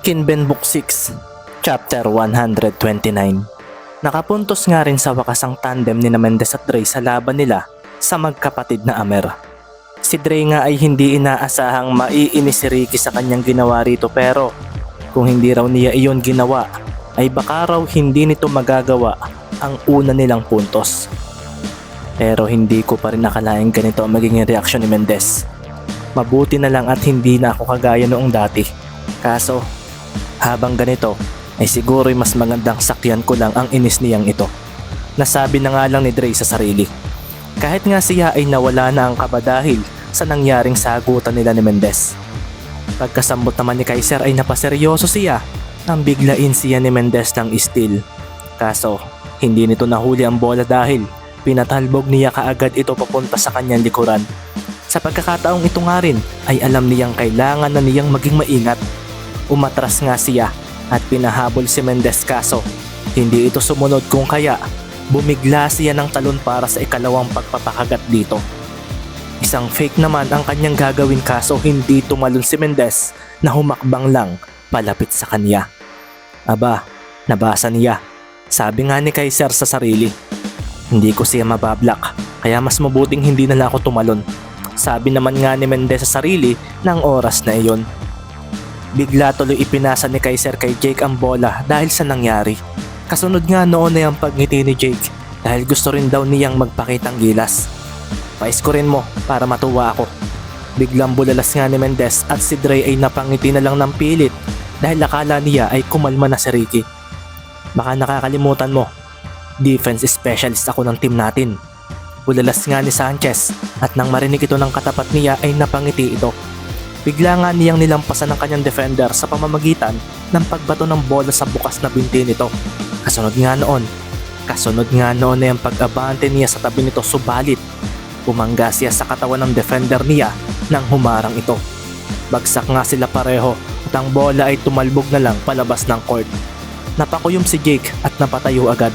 Kinben Book 6, Chapter 129. Nakapuntos nga rin sa wakas ang tandem ni Mendez at Dre sa laban nila sa magkapatid na Amer. Si Dre nga ay hindi inaasahang maiinis si Ricky sa kanyang ginawa rito, pero kung hindi raw niya iyon ginawa ay baka raw hindi nito magagawa ang una nilang puntos. Pero hindi ko pa rin nakalaing ganito ang magiging reaksyon ni Mendez. Mabuti na lang at hindi na ako kagaya noong dati. Kaso habang ganito ay siguro'y mas magandang sakyan ko lang ang inis niyang ito. Nasabi na nga lang ni Dre sa sarili. Kahit nga siya ay nawala na ang kaba dahil sa nangyaring sagutan nila ni Mendez. Pagkasambot naman ni Kaiser ay napaseryoso siya nang biglain siya ni Mendez ng steal. Kaso hindi nito nahuli ang bola dahil pinatalbog niya kaagad ito papunta sa kanyang likuran. Sa pagkakataong ito nga rin ay alam niyang kailangan na niyang maging maingat. Umatras nga siya at pinahabol si Mendez, kaso hindi ito sumunod, kung kaya bumigla siya ng talon para sa ikalawang pagpapakagat dito. Isang fake naman ang kanyang gagawin, kaso hindi tumalon si Mendez na humakbang lang palapit sa kanya. Aba, nabasa niya. Sabi nga ni Kaiser sa sarili, hindi ko siya mabablock, kaya mas mabuting hindi na lang ako tumalon. Sabi naman nga ni Mendez sa sarili ng oras na iyon. Bigla tuloy ipinasa ni Kaiser kay Jake ang bola dahil sa nangyari. Kasunod nga noon ay ang pagngiti ni Jake dahil gusto rin daw niyang magpakitang gilas. Paiskurin mo para matuwa ako. Biglang bulalas nga ni Mendez at si Dre ay napangiti na lang ng pilit dahil akala niya ay kumalma na si Ricky. Baka nakakalimutan mo, defense specialist ako ng team natin. Bulalas nga ni Sanchez at nang marinig ito ng katapat niya ay napangiti ito. Bigla nga niyang nilampasan ng kanyang defender sa pamamagitan ng pagbato ng bola sa bukas na binti nito. Kasunod nga noon ay ang pag-abante niya sa tabi nito, subalit bumangga siya sa katawan ng defender niya nang humarang ito. Bagsak nga sila pareho at ang bola ay tumalbog na lang palabas ng court. Napakuyom si Jake at napatayo agad.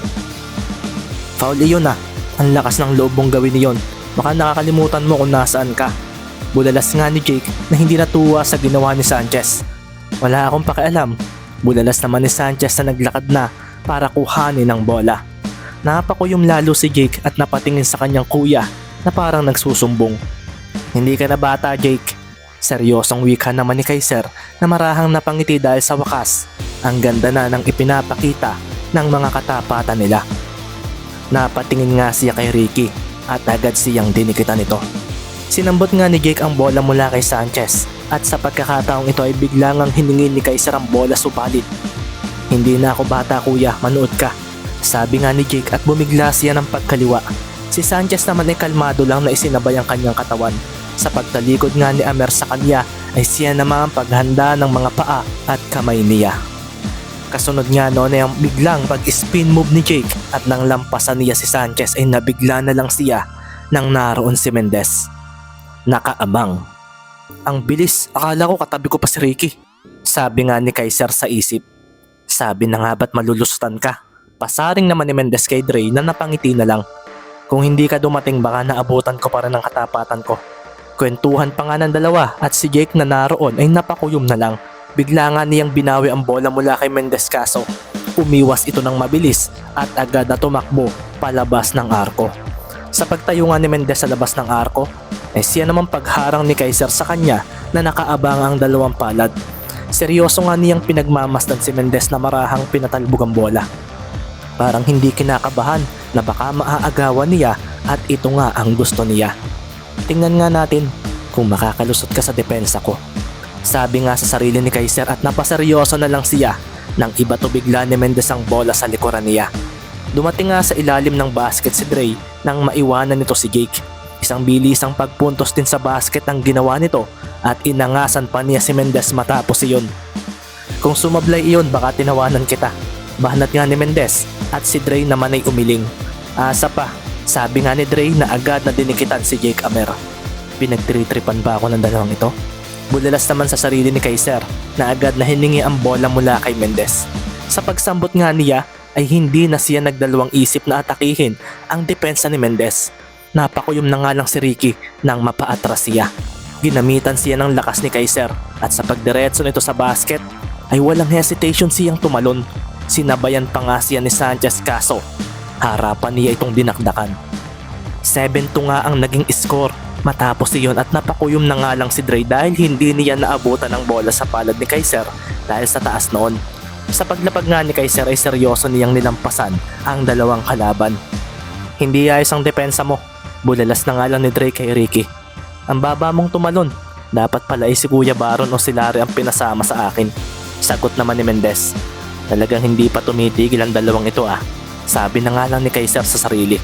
Foul iyon ah, ang lakas ng loob mong gawin niyon. Baka nakakalimutan mo kung nasaan ka. Bulalas nga ni Jake na hindi natuwa sa ginawa ni Sanchez. Wala akong pakialam. Bulalas naman ni Sanchez na naglakad na para kuhanin ang bola. Napakuyom lalo si Jake at napatingin sa kanyang kuya na parang nagsusumbong. Hindi ka na bata, Jake. Seryosong wika naman ni Kaiser na marahang napangiti dahil sa wakas ang ganda na ng ipinapakita ng mga katapatan nila. Napatingin nga siya kay Ricky at agad siyang dinikitan ito. Sinambot nga ni Jake ang bola mula kay Sanchez at sa pagkakataong ito ay biglang ang hiningin ni Kaiser ang bola, subalit hindi na ako bata kuya, manood ka. Sabi nga ni Jake at bumigla siya ng pagkaliwa. Si Sanchez naman ay kalmado lang na isinabay ang kanyang katawan. Sa pagtalikod nga ni Amer sa kanya ay siya naman ang paghanda ng mga paa at kamay niya. Kasunod nga noon ay ang biglang pag-spin move ni Jake at nang lampasan niya si Sanchez ay nabigla na lang siya nang naroon si Mendez. Nakaabang. Ang bilis, akala ko katabi ko pa si Ricky. Sabi nga ni Kaiser sa isip. Sabi na nga ba't malulusutan ka? Pasaring naman ni Mendez kay Dre na napangiti na lang. Kung hindi ka dumating baka naabutan ko pa rin ang katapatan ko. Kwentuhan pa nga ng dalawa at si Jake na naroon ay napakuyom na lang. Bigla nga niyang binawi ang bola mula kay Mendez, kaso umiwas ito ng mabilis at agad na tumakbo palabas ng arko. Sa pagtayo nga ni Mendez sa labas ng arko, ay siya naman pagharang ni Kaiser sa kanya na nakaabang ang dalawang palad. Seryoso nga niyang pinagmamasdan si Mendez na marahang pinatalbog ang bola. Parang hindi kinakabahan na baka maaagawan niya at ito nga ang gusto niya. Tingnan nga natin kung makakalusot ka sa depensa ko. Sabi nga sa sarili ni Kaiser at napaseryoso na lang siya nang iba to bigla ni Mendez ang bola sa likuran niya. Dumating nga sa ilalim ng basket si Dre nang maiwanan nito si Jake. Isang bilisang pagpuntos din sa basket ang ginawa nito at inangasan pa niya si Mendez matapos iyon. Kung sumablay iyon baka tinawanan kita. Bahanat nga ni Mendez at si Dre naman ay umiling. Asa pa, sabi nga ni Dre na agad na dinikitan si Jake Amer. Pinagtritripan ba ako ng dalawang ito? Bulalas naman sa sarili ni Kaiser na agad na hiningi ang bola mula kay Mendez. Sa pagsambot nga niya ay hindi na siya nagdalawang isip na atakihin ang depensa ni Mendez. Napakuyom na nga lang si Ricky nang mapaatras siya. Ginamitan siya ng lakas ni Kaiser at sa pagdiretso nito sa basket ay walang hesitation siyang tumalon. Sinabayan pa nga siya ni Sanchez kaso harapan niya itong dinakdakan. 7-2 nga ang naging score matapos iyon at napakuyom na nga lang si Dre dahil hindi niya naabutan ng bola sa palad ni Kaiser dahil sa taas noon. Sa paglapag nga ni Kaiser ay seryoso niyang nilampasan ang dalawang kalaban. Hindi ayos ang depensa mo, bulalas na nga lang ni Dre kay Ricky. Ang baba mong tumalon, dapat pala ay si Kuya Baron o si Larry ang pinasama sa akin. Sagot naman ni Mendez. Talagang hindi pa tumitigil ang dalawang ito sabi na nga lang ni Kaiser sa sarili.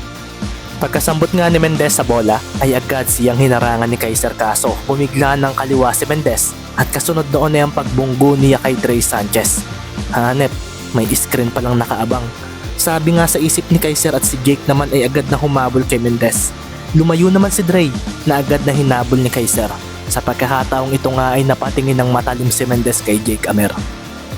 Pagkasambot nga ni Mendez sa bola ay agad siyang hinarangan ni Kaiser kaso bumigla ng kaliwa si Mendez at kasunod doon ay ang pagbunggo niya kay Dre Sanchez. Hanep, may screen palang nakaabang. Sabi nga sa isip ni Kaiser at si Jake naman ay agad na humabol kay Mendez. Lumayo naman si Dre na agad na hinabol ni Kaiser. Sa pagkakataong ito nga ay napatingin ng matalim si Mendez kay Jake Amer.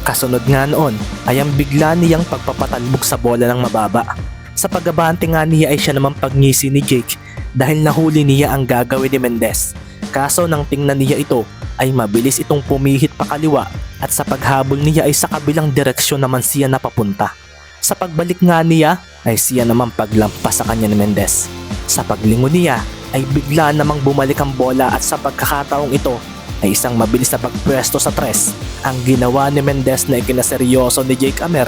Kasunod nga noon ay ang bigla niyang pagpapatalbog sa bola ng mababa. Sa pag-abante nga niya ay siya naman pagngisi ni Jake dahil nahuli niya ang gagawin ni Mendez. Kaso nang tingnan niya ito ay mabilis itong pumihit pa kaliwa at sa paghabol niya ay sa kabilang direksyon naman siya napapunta. Sa pagbalik nga niya ay siya naman paglampas sa kanya ni Mendez. Sa paglingon niya ay bigla namang bumalik ang bola at sa pagkakataong ito ay isang mabilis na pagpwesto sa tres ang ginawa ni Mendez na ikinaseryoso ni Jake Amer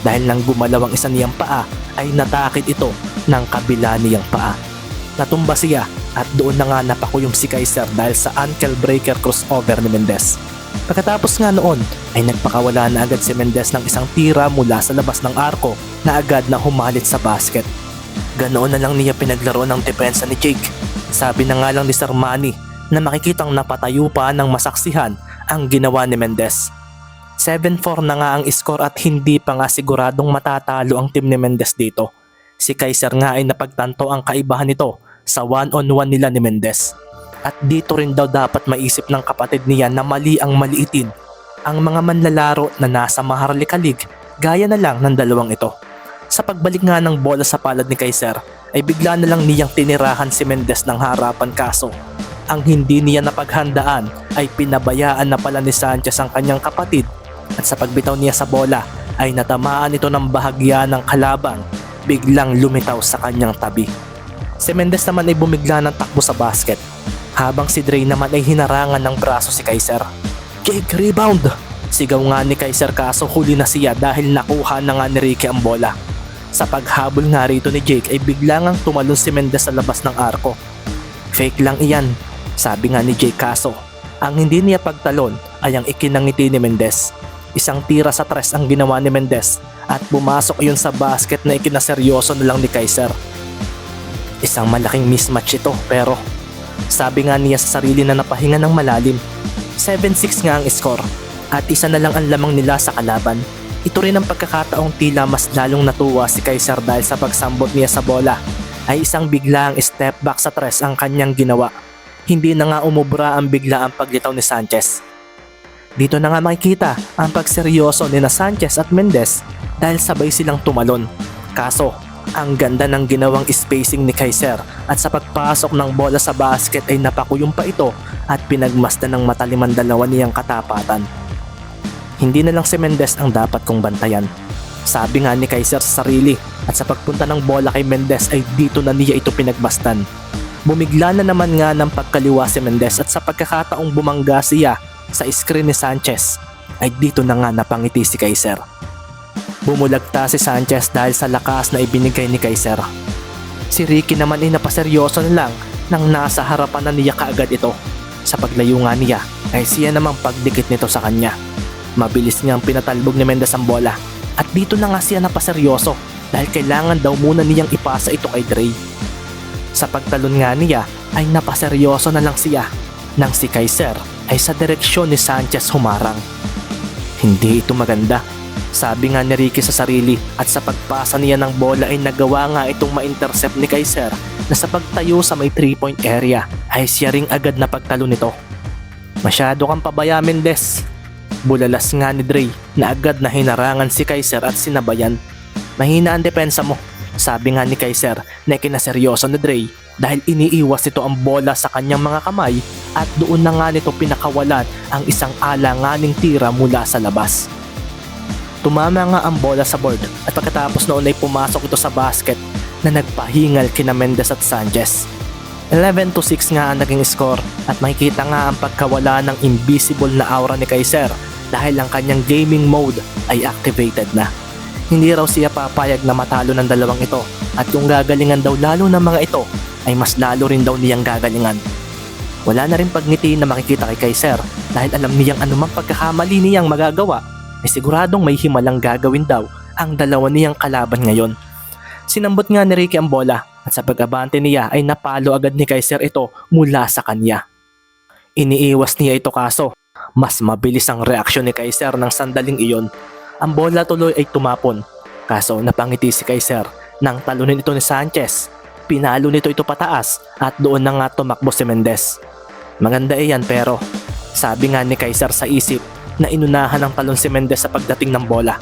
dahil nang gumalaw ang isa niyang paa ay natakit ito ng kabila niyang paa. Natumba siya at doon na nga napakuyom si Kaiser dahil sa ankle breaker crossover ni Mendez. Pagkatapos nga noon ay nagpakawala na agad si Mendez ng isang tira mula sa labas ng arko na agad na humalit sa basket. Ganoon na lang niya pinaglaro ng depensa ni Jake. Sabi na nga lang ni Sir Manny na makikitang napatayo pa ng masaksihan ang ginawa ni Mendez. 7-4 na nga ang score at hindi pa nga siguradong matatalo ang team ni Mendez dito. Si Kaiser nga ay napagtanto ang kaibahan nito sa one-on-one nila ni Mendez. At dito rin daw dapat maisip ng kapatid niya na mali ang maliitin ang mga manlalaro na nasa Maharlika League gaya na lang ng dalawang ito. Sa pagbalik nga ng bola sa palad ni Kaiser ay bigla na lang niyang tinirahan si Mendez ng harapan kaso ang hindi niya napaghandaan ay pinabayaan na pala ni Sanchez ang kanyang kapatid at sa pagbitaw niya sa bola ay natamaan ito ng bahagya ng kalabang biglang lumitaw sa kanyang tabi. Si Mendez naman ay bumigla ng takbo sa basket habang si Dre naman ay hinarangan ng braso si Kaiser. Jake, rebound! Sigaw nga ni Kaiser kaso huli na siya dahil nakuha na nga ni Ricky ang bola. Sa paghabol nga rito ni Jake ay bigla ngang tumalon si Mendez sa labas ng arko. Fake lang iyan, sabi nga ni Jake kaso ang hindi niya pagtalon ay ang ikinangiti ni Mendez. Isang tira sa tres ang ginawa ni Mendez at pumasok iyon sa basket na ikinaseryoso na lang ni Kaiser. Isang malaking mismatch ito pero sabi nga niya sa sarili na napahinga ng malalim. 7-6 nga ang score at isa na lang ang lamang nila sa kalaban. Ito rin ang pagkakataong tila mas lalong natuwa si Kaiser dahil sa pagsambot niya sa bola ay isang biglaang step back sa tres ang kanyang ginawa. Hindi na nga umubra ang biglaang paglitaw ni Sanchez. Dito na nga makikita ang pagseryoso ni na Sanchez at Mendez dahil sabay silang tumalon. Kaso, ang ganda ng ginawang spacing ni Kaiser at sa pagpasok ng bola sa basket ay napakuyom pa ito at pinagmasdan ng mataliman dalawa niyang katapatan. Hindi na lang si Mendez ang dapat kong bantayan. Sabi nga ni Kaiser sa sarili at sa pagpunta ng bola kay Mendez ay dito na niya ito pinagmasdan. Bumigla na naman nga ng pagkaliwa si Mendez at sa pagkakataong bumangga siya sa screen ni Sanchez ay dito na nga napangiti si Kaiser. Bumulagta si Sanchez dahil sa lakas na ibinigay ni Kaiser. Si Ricky naman ay napaseryoso na lang nang nasa harapan na niya kaagad ito. Sa paglayo nga niya ay siya namang pagdikit nito sa kanya. Mabilis niyang pinatalbog ni Mendez ang bola at dito na nga siya napaseryoso dahil kailangan daw muna niyang ipasa ito kay Dre. Sa pagtalon nga niya ay napaseryoso na lang siya nang si Kaiser ay sa direksyon ni Sanchez humarang. Hindi ito maganda, sabi nga ni Ricky sa sarili at sa pagpasa niya ng bola ay nagawa nga itong ma-intercept ni Kaiser na sa pagtayo sa may 3-point area ay siya ring agad na pagtalo nito. Masyado kang pabaya, Mendez. Bulalas nga ni Dre na agad na hinarangan si Kaiser at sinabayan. Mahina ang depensa mo, sabi nga ni Kaiser na ikinaseryoso ni Dre dahil iniiwas nito ang bola sa kanyang mga kamay at doon na nga nito pinakawalan ang isang alanganing tira mula sa labas. Tumama nga ang bola sa board at pagkatapos noon ay pumasok ito sa basket na nagpahingal kina Mendez at Sanchez. 11-6 nga ang naging score at makikita nga ang pagkawala ng invisible na aura ni Kaiser dahil ang kanyang gaming mode ay activated na. Hindi raw siya papayag na matalo ng dalawang ito at kung gagalingan daw lalo ng mga ito ay mas lalo rin daw niyang gagalingan. Wala na rin pagniti na makikita kay Kaiser dahil alam niyang anumang pagkakamali niyang magagawa ay siguradong may himalang gagawin daw ang dalawa niyang kalaban ngayon. Sinambot nga ni Ricky ang bola at sa pag-abante niya ay napalo agad ni Kaiser ito mula sa kanya. Iniiwas niya ito kaso mas mabilis ang reaksyon ni Kaiser ng sandaling iyon. Ang bola tuloy ay tumapon kaso napangiti si Kaiser nang talunin ito ni Sanchez. Pinalo nito ito pataas at doon na nga tumakbo si Mendez. Maganda iyan pero sabi nga ni Kaiser sa isip na inunahan ng talon si Mendez sa pagdating ng bola.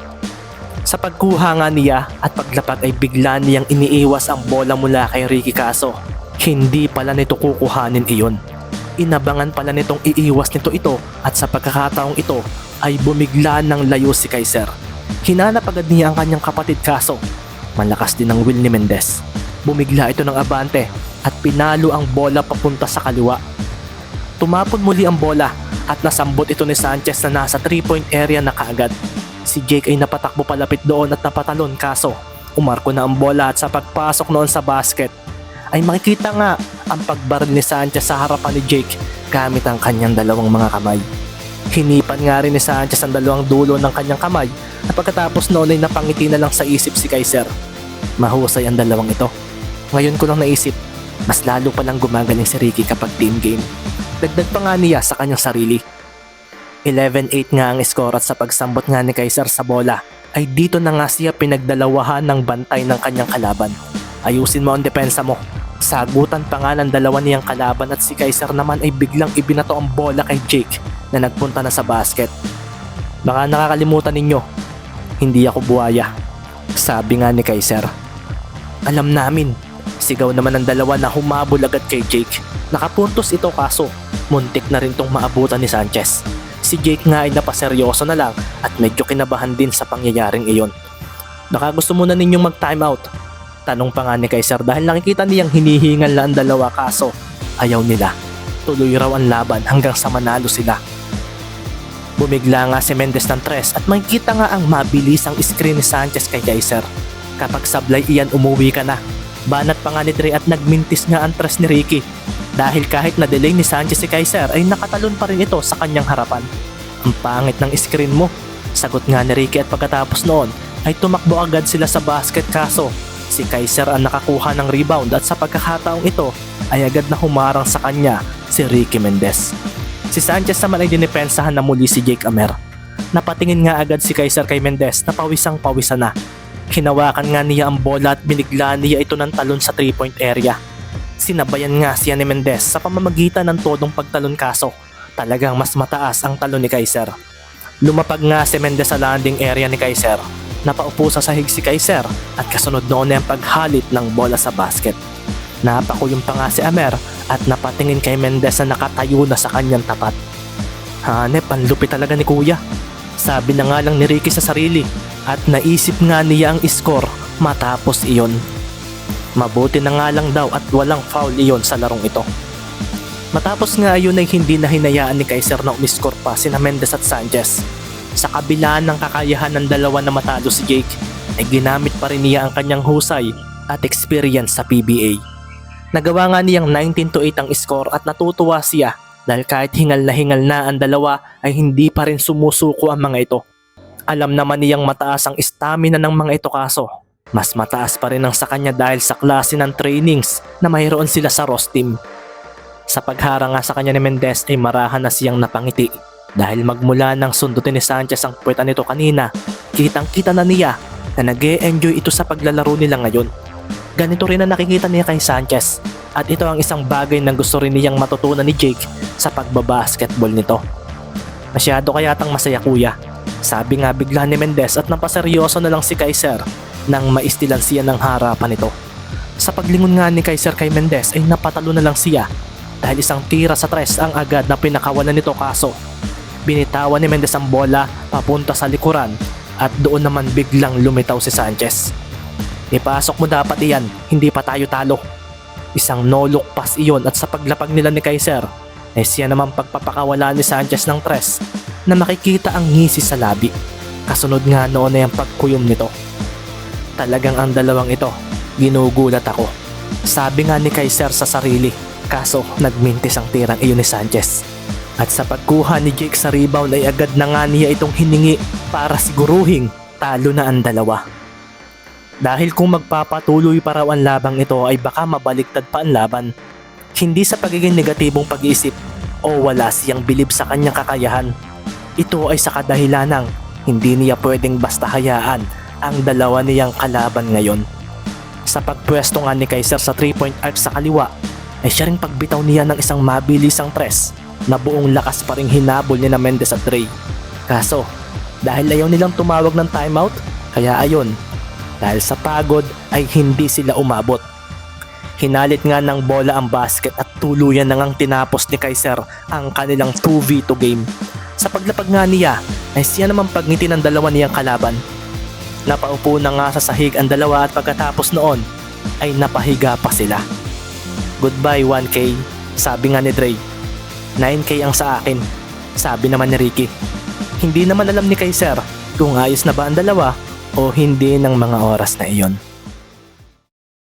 Sa pagkuha nga niya at paglapag ay bigla niyang iniiwas ang bola mula kay Ricky kaso hindi pala nito kukuhanin iyon. Inabangan pala nitong iiwas nito ito at sa pagkakataong ito ay bumigla ng layo si Kaiser. Hinanap agad niya ang kanyang kapatid kaso malakas din ang will ni Mendez. Bumigla ito ng abante at pinalo ang bola papunta sa kaliwa. Tumapon muli ang bola at nasambot ito ni Sanchez na nasa 3-point area na kaagad. Si Jake ay napatakbo palapit doon at napatalon kaso umarko na ang bola at sa pagpasok noon sa basket ay makikita nga ang pagbaril ni Sanchez sa harapan ni Jake gamit ang kanyang dalawang mga kamay. Hinipan nga rin ni Sanchez ang dalawang dulo ng kanyang kamay at pagkatapos noon ay napangiti na lang sa isip si Kaiser. Mahusay ang dalawang ito. Ngayon ko lang naisip, mas lalo palang gumagaling si Ricky kapag team game. Dagdag pa nga niya sa kanyang sarili. 11-8 nga ang score at sa pagsambot nga ni Kaiser sa bola ay dito na nga siya pinagdalawahan ng bantay ng kanyang kalaban. Ayusin mo ang depensa mo. Sagutan pa nga ng dalawa niyang kalaban at si Kaiser naman ay biglang ibinato ang bola kay Jake na nagpunta na sa basket. Baka nakakalimutan ninyo, hindi ako buhaya, sabi nga ni Kaiser. Alam namin, sigaw naman ng dalawa na humabol agad kay Jake. Nakapuntos ito kaso muntik na rin tong maabutan ni Sanchez. Si Jake nga ay napaseryoso na lang at medyo kinabahan din sa pangyayaring iyon. Baka gusto muna ninyong mag-time out, tanong pa nga ni Kaiser dahil nakikita niyang hinihingal na ang dalawa kaso ayaw nila. Tuloy raw ang laban hanggang sa manalo sila. Bumigla nga si Mendez ng tres at makikita nga ang mabilisang screen ni Sanchez kay Kaiser. Kapag sablay iyan umuwi ka na. Banat pa nga ni Dre at nagmintis nga ang tres ni Ricky. Dahil kahit na-delay ni Sanchez si Kaiser ay nakatalon pa rin ito sa kanyang harapan. Ang pangit ng screen mo, sagot nga ni Ricky at pagkatapos noon ay tumakbo agad sila sa basket kaso si Kaiser ang nakakuha ng rebound at sa pagkakataong ito ay agad na humarang sa kanya si Ricky Mendez. Si Sanchez naman ay dinipensahan na muli si Jake Amer. Napatingin nga agad si Kaiser kay Mendez na pawisang-pawisan na. Hinawakan nga niya ang bola at binigla niya ito ng talon sa 3-point area. Sinabayan nga siya ni Mendez sa pamamagitan ng todong pagtalon kaso talagang mas mataas ang talon ni Kaiser. Lumapag nga si Mendez sa landing area ni Kaiser. Napaupo sa sahig si Kaiser at kasunod noon ay ang paghalit ng bola sa basket. Napakuyong pa nga si Amer at napatingin kay Mendez na nakatayo na sa kanyang tapat. Hanep, ang lupit talaga ni Kuya, sabi na nga lang ni Ricky sa sarili at naisip nga niya ang score matapos iyon. Mabuti na nga lang daw at walang foul iyon sa larong ito. Matapos nga ayun ay hindi na hinayaan ni Kaiser na umiscore pa sina Mendez at Sanchez. Sa kabila ng kakayahan ng dalawa na matalo si Jake, ay ginamit pa rin niya ang kanyang husay at experience sa PBA. Nagawa nga niyang 19-8 ang score at natutuwa siya dahil kahit hingal na ang dalawa ay hindi pa rin sumusuko ang mga ito. Alam naman niyang mataas ang stamina ng mga ito kaso mas mataas pa rin ang sa kanya dahil sa klase ng trainings na mayroon sila sa Ross team. Sa pagharang nga sa kanya ni Mendez ay marahan na siyang napangiti dahil magmula nang sundutin ni Sanchez ang puweta nito kanina, kitang-kita na niya na nag-e-enjoy ito sa paglalaro nila ngayon. Ganito rin ang nakikita niya kay Sanchez at ito ang isang bagay na gusto rin niyang matutunan ni Jake sa pagbabasketball nito. Masyado kayatang masaya kuya, sabi nga bigla ni Mendez at napaseryoso na lang si Kaiser nang maistilan siya ng harapan nito. Sa paglingon nga ni Kaiser kay Mendez ay napatalo na lang siya dahil isang tira sa tres ang agad na pinakawalan nito, kaso binitawan ni Mendez ang bola papunta sa likuran at doon naman biglang lumitaw si Sanchez. Ipasok mo dapat iyan, hindi pa tayo talo. Isang no-look pass iyon at sa paglapag nila ni Kaiser ay siya naman pagpapakawala ni Sanchez ng tres na makikita ang ngisi sa labi. Kasunod nga noon ay ang pagkuyom nito. Talagang ang dalawang ito, ginugulat ako. Sabi nga ni Kaiser sa sarili, kaso nagmintis ang tirang iyon ni Sanchez. At sa pagkuha ni Jake sa rebound ay agad na nga niya itong hiningi para siguruhing talo na ang dalawa. Dahil kung magpapatuloy pa raw ang labang ito ay baka mabaliktad pa ang laban. Hindi sa pagiging negatibong pag-iisip o wala siyang bilib sa kanyang kakayahan. Ito ay sa kadahilanang hindi niya pwedeng basta hayaan ang dalawa niyang kalaban ngayon. Sa pagpwesto nga ni Kaiser sa 3-point arc sa kaliwa ay siya ring pagbitaw niya ng isang mabilisang tres na buong lakas pa ring hinabol ni na Mendez at Dre. Kaso dahil ayaw nilang tumawag ng timeout, kaya ayon, dahil sa pagod ay hindi sila umabot. Hinalit nga ng bola ang basket at tuluyan na ngang tinapos ni Kaiser ang kanilang 2v2 game. Sa paglapag nga niya ay siya naman pagngiti ng dalawa niyang kalaban. Napaupo na nga sa sahig ang dalawa at pagkatapos noon ay napahiga pa sila. Goodbye 1K, sabi nga ni Dre. 9K ang sa akin, sabi naman ni Ricky. Hindi naman alam ni Kaiser kung ayos na ba ang dalawa o hindi ng mga oras na iyon.